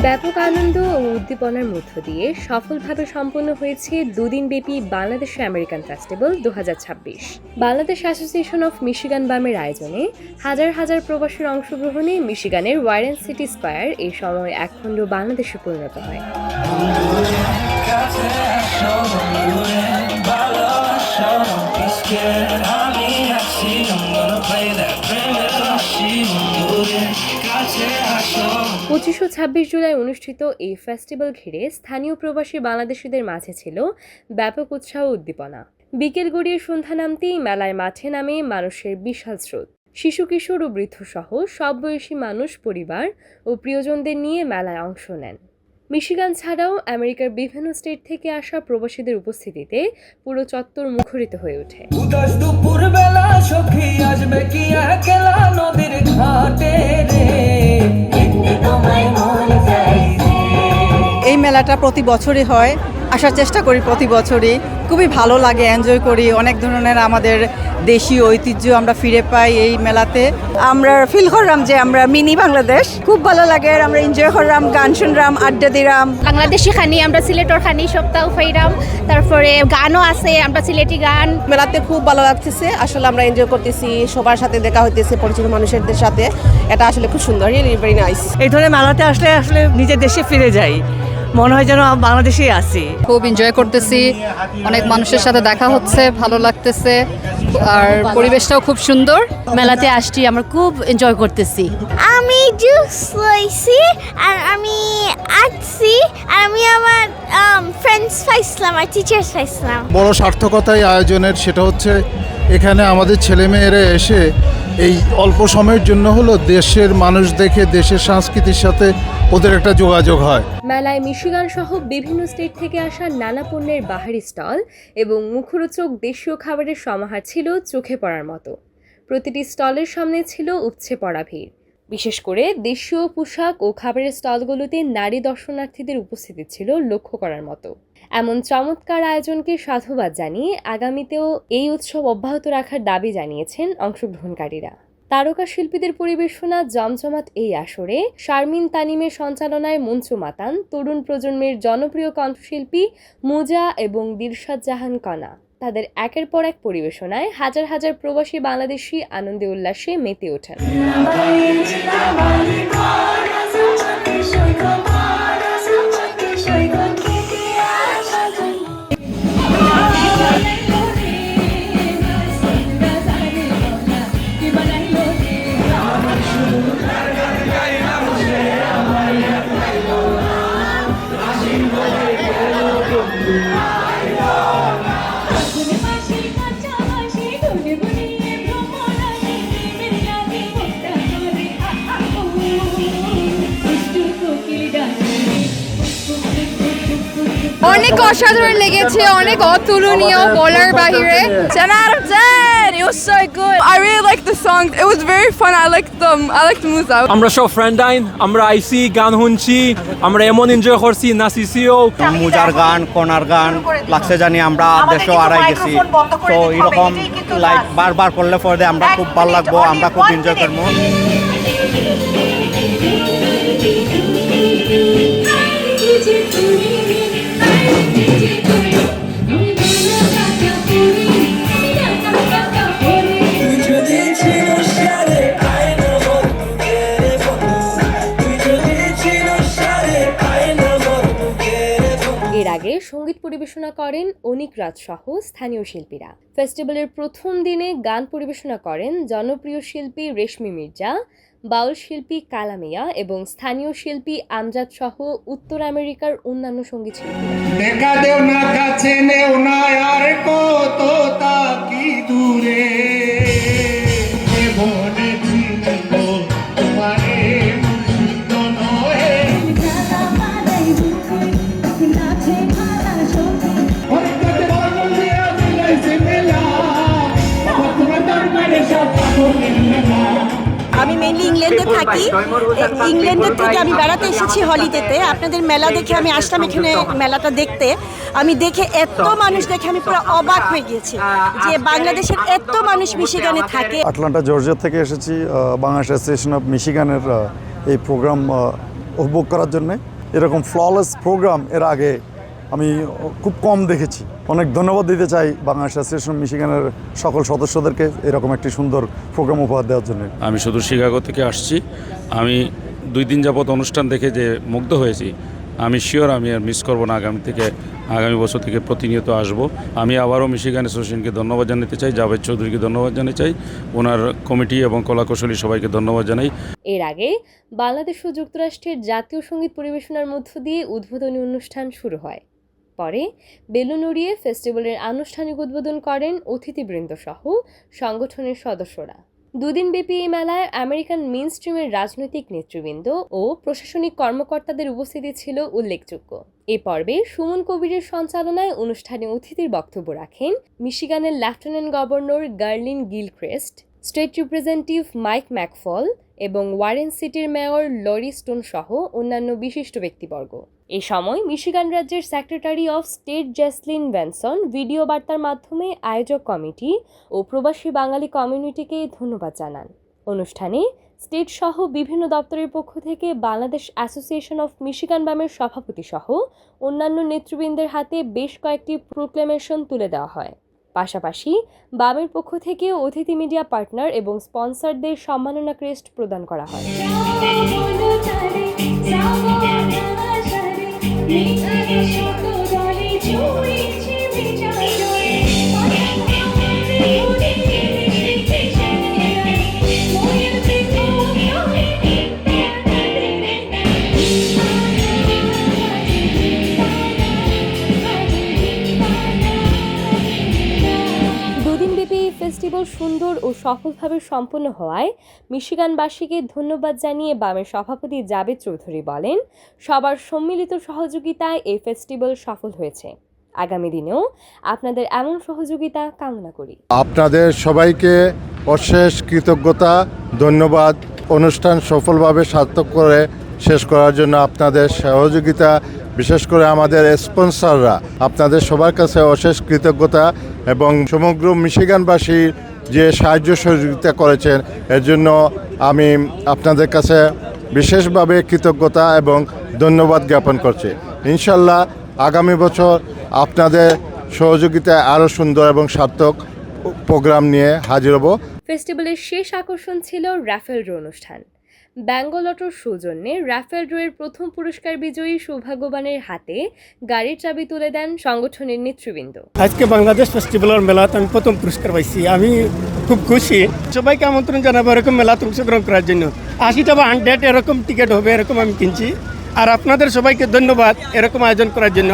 ব্যাপক আনন্দ ও উদ্দীপনার মধ্য দিয়ে সফলভাবে সম্পন্ন হয়েছে দুদিনব্যাপী Bangladesh American festival 2026। Bangladesh association of Michigan বামের আয়োজনে হাজার হাজার প্রবাসীর অংশগ্রহণে মিশিগানের ওয়ারেন সিটি স্কয়ার এই সময় একখণ্ড বাংলাদেশে পরিণত হয়। পঁচিশ ও 26 জুলাই অনুষ্ঠিত এই ফেস্টিভ্যাল ঘিরে স্থানীয় প্রবাসী বাংলাদেশিদের মাঝে ছিল ব্যাপক উৎসাহ উদ্দীপনা। বিকেল গড়িয়ে সন্ধ্যা নামতেই মেলায় মাঠে নামে মানুষের বিশাল স্রোত। শিশু কিশোর ও বৃদ্ধ সহ সব বয়সী মানুষ পরিবার ও প্রিয়জনদের নিয়ে মেলায় অংশ নেন। মিশিগান ছাড়াও আমেরিকার বিভিন্ন স্টেট থেকে আসা প্রবাসীদের উপস্থিতিতে পুরো চত্বর মুখরিত হয়ে ওঠে। এই মেলাটা প্রতি বছরই হয়, আসার চেষ্টা করি প্রতি বছরই। খুবই ভালো লাগে, এনজয় করি। অনেক ধরনের আমাদের দেশীয় ঐতিহ্য আমরা ফিরে পাই এই মেলাতে। আমরা ফিল করলাম যে আমরা মিনি বাংলাদেশ, খুব ভালো লাগে। আমরা এনজয় করলাম, গান শুনলাম, আড্ডা দিলাম। বাংলাদেশি খানি, আমরা সিলেটর খানি সপ্তাহ ফাইরাম, তারপরে গানও আছে, আমরা সিলেটি গান। মেলাতে খুব ভালো লাগতেছে, আসলে আমরা এনজয় করতেছি, সবার সাথে দেখা হইতেছে, পরিচিত মানুষদের সাথে। এটা আসলে খুব সুন্দর, ভেরি নাইস। এই ধরনের মেলাতে আসলে আসলে নিজের দেশে ফিরে যাই, মনে হয় যেন বাংলাদেশেই আছি। খুব এনজয় করতেছি, অনেক মানুষের সাথে দেখা হচ্ছে, ভালো লাগতেছে, আর পরিবেশটাও খুব সুন্দর। মেলাতে আসছি, আমরা খুব এনজয় করতেছি। আমি জুস লইছি আর আমি আসছি আর আমি আমার ফ্রেন্ডস পাইছিলাম আর টিচার্স পাইছিলাম। বড় সার্থকতাই আয়োজনের, সেটা হচ্ছে এখানে আমাদের ছেলেমেয়েরা এসে এই অল্প সময়ের জন্য হলো দেশের মানুষ দেখে দেশের সংস্কৃতির সাথে ওদের একটা যোগাযোগ হয়। মেলায় মিশিগান সহ বিভিন্ন স্টেট থেকে আসা নানা পণ্যের বাহারি স্টল এবং মুখরোচক দেশীয় খাবারের সমাহার ছিল চোখে পড়ার মতো। প্রতিটি স্টলের সামনে ছিল উপচে পড়া ভিড়। বিশেষ করে দেশীয় পোশাক ও খাবারের স্টলগুলোতে নারী দর্শনার্থীদের উপস্থিতি ছিল লক্ষ্য করার মতো। এমন চমৎকার আয়োজনকে সাধুবাদ জানিয়ে আগামীতেও এই উৎসব অব্যাহত রাখার দাবি জানিয়েছেন অংশগ্রহণকারীরা। তারকা শিল্পীদের পরিবেশনা জমজমাট এই আসরে শারমিন তানিমের সঞ্চালনায় মঞ্চ মাতান তরুণ প্রজন্মের জনপ্রিয় কণ্ঠশিল্পী মুজা এবং দিলশাদ জাহান কণা। তাদের একের পর এক পরিবেশনায় হাজার হাজার প্রবাসী বাংলাদেশি আনন্দে উল্লাসে মেতে ওঠেন। অনেক অসাধারণ লেগেছে, অনেক অতুলনীয়, বলার বাহিরে। 10 out of 10. It was so good. I really liked the song. It was very fun. I liked Muza. আমরা সব ফ্রেন্ডাইন, আমরা আইসি, গান শুনছি, আমরা এমন এনজয় করছি, নাচিছিও। মুজার গান, কনার গান লাগছে জানি আমরা দেশও আড়াই গেছি। তো এরকম লাইক বারবার করলে পরে আমরা খুব ভালো লাগবো, আমরা খুব এনজয় করবো। এর আগে সঙ্গীত পরিবেশনা করেন অনিক রাজ সহ স্থানীয় শিল্পীরা। ফেস্টিভ্যালের প্রথম দিনে গান পরিবেশনা করেন জনপ্রিয় শিল্পী রেশমি মির্জা, বাউল শিল্পী কালামিয়া এবং স্থানীয় শিল্পী আমজাদ সহ উত্তর আমেরিকার অন্যান্য সঙ্গীত শিল্পীরা। আমি মেইনলি ইংল্যান্ডে থাকি। ইংল্যান্ডের থেকে আমি বেড়াতে এসেছি হলিডেতে। আপনাদের মেলা দেখে আমি আসলাম এখানে মেলাটা দেখতে। আমি দেখে এত মানুষ দেখে আমি পুরো অবাক হয়ে গিয়েছি যে বাংলাদেশের এত মানুষ মিশিগানে থাকে। আটলান্টা জর্জিয়া থেকে এসেছি বাংলাদেশ অ্যাসোসিয়েশন অফ মিশিগানের এই প্রোগ্রাম উপভোগ করার জন্য। এরকম ফ্ললেস প্রোগ্রাম এর আগে আমি খুব কম দেখেছি। অনেক ধন্যবাদ দিতে চাই বাংলাদেশ অ্যাসোসিয়েশন মিশিগানের সকল সদস্যদেরকে এরকম একটি সুন্দর প্রোগ্রাম উপহার দেওয়ার জন্য। আমি শুধু শিকাগো থেকে আসছি। আমি 2 দিন যাবত অনুষ্ঠান দেখে যে মুগ্ধ হয়েছি, আমি শিওর আমি আর মিস করবো না। আগামী বছর থেকে প্রতিনিয়ত আসব। আমি আবারও মিশিগান অ্যাসোসিয়েশনকে ধন্যবাদ জানাতে চাই, জাভেদ চৌধুরীকে ধন্যবাদ জানাতে চাই, ওনার কমিটি এবং কলাকুশলী সবাইকে ধন্যবাদ জানাই। এর আগে বাংলাদেশ ও যুক্তরাষ্ট্রের জাতীয় সঙ্গীত পরিবেশনার মধ্য দিয়ে উদ্বোধনী অনুষ্ঠান শুরু হয়। পরে বেলুন উড়িয়ে ফেস্টিভ্যালের আনুষ্ঠানিক উদ্বোধন করেন অতিথিবৃন্দ সহ সংগঠনের সদস্যরা। 2 দিনব্যাপী এই মেলায় আমেরিকান মেইনস্ট্রিমের রাজনৈতিক নেতৃবৃন্দ ও প্রশাসনিক কর্মকর্তাদের উপস্থিতি ছিল উল্লেখযোগ্য। এ পর্বে সুমন কবিরের সঞ্চালনায় অনুষ্ঠানে অতিথির বক্তব্য রাখেন মিশিগানের lieutenant governor Garlin Gilchrist, state representative Mike McFall এবং ওয়ারেন সিটির মেয়র লরি স্টোন সহ অন্যান্য বিশিষ্ট ব্যক্তিবর্গ। এ সময় মিশিগান রাজ্যের secretary of state Jocelyn Benson video বার্তার মাধ্যমে আয়োজক কমিটি ও প্রবাসী বাঙালি কমিউনিটিকে ধন্যবাদ জানান। অনুষ্ঠানে স্টেট সহ বিভিন্ন দপ্তরের পক্ষ থেকে বাংলাদেশ অ্যাসোসিয়েশন অফ মিশিগান বামের সভাপতি সহ অন্যান্য নেতৃবৃন্দের হাতে বেশ কয়েকটি প্রোক্লেমেশন তুলে দেওয়া হয়। পাশাপাশি বামের পক্ষ থেকে অতিথি মিডিয়া পার্টনার এবং স্পন্সরদের সম্মাননা ক্রেস্ট প্রদান করা হয়। ফেস্টিভ্যাল সুন্দর ও সফলভাবে সম্পন্ন হওয়ায় মিশিগানবাসীকে ধন্যবাদ জানিয়ে বামের সভাপতি জাভেদ চৌধুরী বলেন, সবার সম্মিলিত সহযোগিতায় এই ফেস্টিভ্যাল সফল হয়েছে। আগামী দিনেও আপনাদের এমন সহযোগিতা কামনা করি। আপনাদের সবাইকে অশেষ কৃতজ্ঞতা, ধন্যবাদ। অনুষ্ঠান সফলভাবে সার্থক করে শেষ করার জন্য আপনাদের সহযোগিতা, বিশেষ করে আমাদের স্পন্সররা, আপনাদের সবার কাছে অশেষ কৃতজ্ঞতা এবং সমগ্র মিশিগানবাসীর যে সাহায্য সহযোগিতা করেছেন এর জন্য আমি আপনাদের কাছে বিশেষভাবে কৃতজ্ঞতা এবং ধন্যবাদ জ্ঞাপন করছি। ইনশাল্লাহ আগামী বছর আপনাদের সহযোগিতায় আরও সুন্দর এবং সার্থক প্রোগ্রাম নিয়ে হাজির হব। ফেস্টিভ্যালের শেষ আকর্ষণ ছিল রাফেল ড্র অনুষ্ঠান। বেঙ্গল অটোর সৌজন্যে রাফেল ড্রয়ের প্রথম পুরস্কার বিজয়ী সৌভাগ্যবানের হাতে গাড়ির চাবি তুলে দেন সংগঠনের নেতৃবৃন্দ। আজকে বাংলাদেশ ফেস্টিভ্যালের মেলাতে আমি প্রথম পুরস্কার পাইছি। আমি খুব খুশি। সবাইকে আমন্ত্রণ জানাবো এরকম মেলাতে অংশগ্রহণ করার জন্য। 80টা বা 100 এরকম টিকিট হবে, এরকম আমি কিনছি। আর আপনাদের সবাইকে ধন্যবাদ এরকম আয়োজন করার জন্য।